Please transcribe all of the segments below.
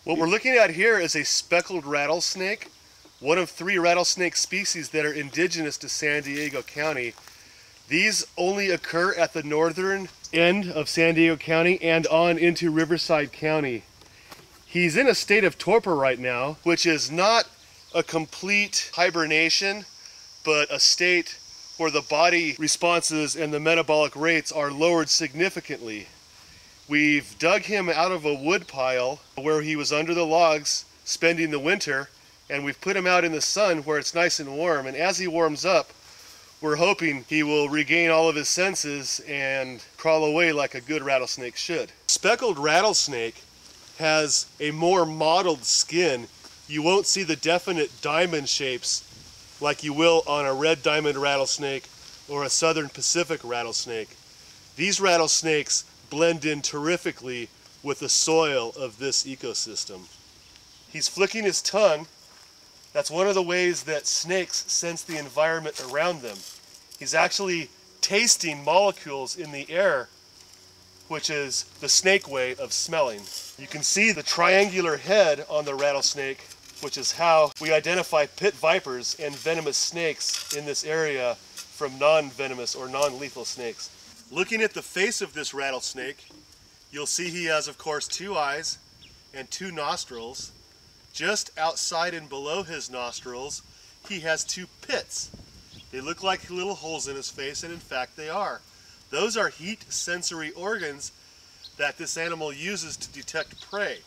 What we're looking at here is a speckled rattlesnake, one of 3 rattlesnake species that are indigenous to San Diego County. These only occur at the northern end of San Diego County and on into Riverside County. He's in a state of torpor right now, which is not a complete hibernation, but a state where the body responses and the metabolic rates are lowered significantly. We've dug him out of a wood pile where he was under the logs spending the winter, and we've put him out in the sun where it's nice and warm. And as he warms up, we're hoping he will regain all of his senses and crawl away like a good rattlesnake should. Speckled rattlesnake has a more mottled skin. You won't see the definite diamond shapes like you will on a red diamond rattlesnake or a southern Pacific rattlesnake. These rattlesnakes blend in terrifically with the soil of this ecosystem. He's flicking his tongue. That's one of the ways that snakes sense the environment around them. He's actually tasting molecules in the air, which is the snake way of smelling. You can see the triangular head on the rattlesnake, which is how we identify pit vipers and venomous snakes in this area from non-venomous or non-lethal snakes. Looking at the face of this rattlesnake, you'll see he has, of course, 2 eyes and 2 nostrils. Just outside and below his nostrils, he has 2 pits. They look like little holes in his face, and in fact they are. Those are heat sensory organs that this animal uses to detect prey.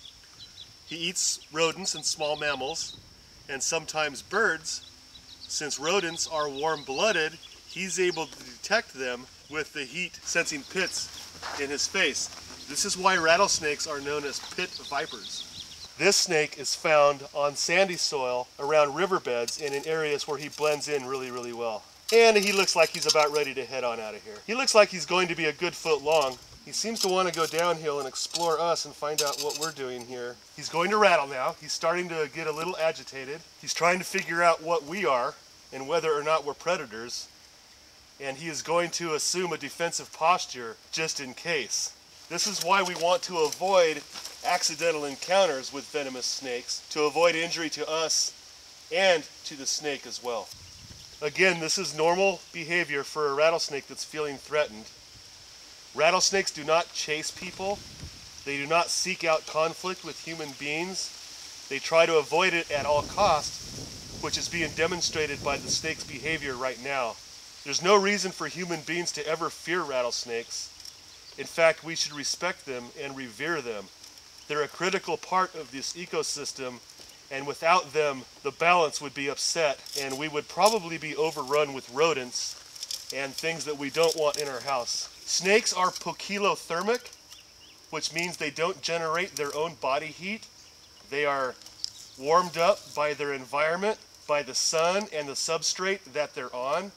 He eats rodents and small mammals, and sometimes birds. Since rodents are warm-blooded, he's able to detect them with the heat-sensing pits in his face. This is why rattlesnakes are known as pit vipers. This snake is found on sandy soil around riverbeds and in areas where he blends in really, really well. And he looks like he's about ready to head on out of here. He looks like he's going to be a good foot long. He seems to want to go downhill and explore us and find out what we're doing here. He's going to rattle now. He's starting to get a little agitated. He's trying to figure out what we are and whether or not we're predators. And he is going to assume a defensive posture just in case. This is why we want to avoid accidental encounters with venomous snakes, to avoid injury to us and to the snake as well. Again, this is normal behavior for a rattlesnake that's feeling threatened. Rattlesnakes do not chase people. They do not seek out conflict with human beings. They try to avoid it at all costs, which is being demonstrated by the snake's behavior right now. There's no reason for human beings to ever fear rattlesnakes. In fact, we should respect them and revere them. They're a critical part of this ecosystem, and without them, the balance would be upset, and we would probably be overrun with rodents and things that we don't want in our house. Snakes are poikilothermic, which means they don't generate their own body heat. They are warmed up by their environment, by the sun and the substrate that they're on.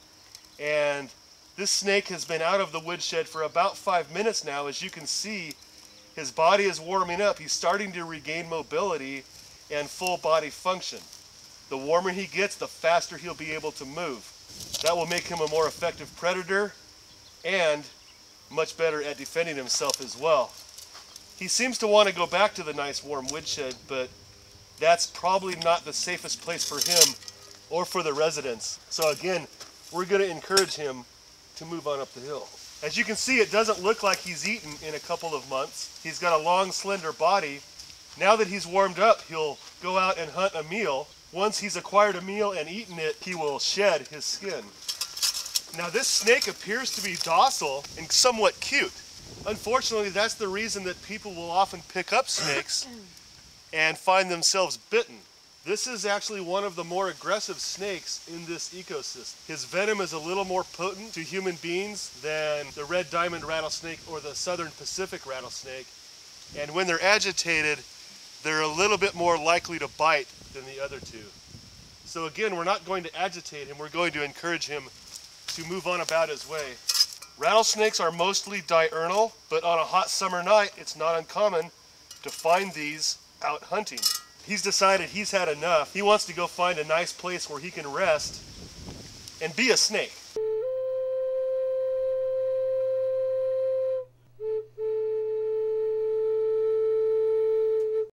And this snake has been out of the woodshed for about 5 minutes now. As you can see, his body is warming up. He's starting to regain mobility and full body function. The warmer he gets, the faster he'll be able to move. That will make him a more effective predator and much better at defending himself as well. He seems to want to go back to the nice warm woodshed, but that's probably not the safest place for him or for the residents. So again, we're going to encourage him to move on up the hill. As you can see, it doesn't look like he's eaten in a couple of months. He's got a long, slender body. Now that he's warmed up, he'll go out and hunt a meal. Once he's acquired a meal and eaten it, he will shed his skin. Now this snake appears to be docile and somewhat cute. Unfortunately, that's the reason that people will often pick up snakes and find themselves bitten. This is actually one of the more aggressive snakes in this ecosystem. His venom is a little more potent to human beings than the red diamond rattlesnake or the southern Pacific rattlesnake. And when they're agitated, they're a little bit more likely to bite than the other two. So again, we're not going to agitate him. We're going to encourage him to move on about his way. Rattlesnakes are mostly diurnal, but on a hot summer night, it's not uncommon to find these out hunting. He's decided he's had enough. He wants to go find a nice place where he can rest and be a snake.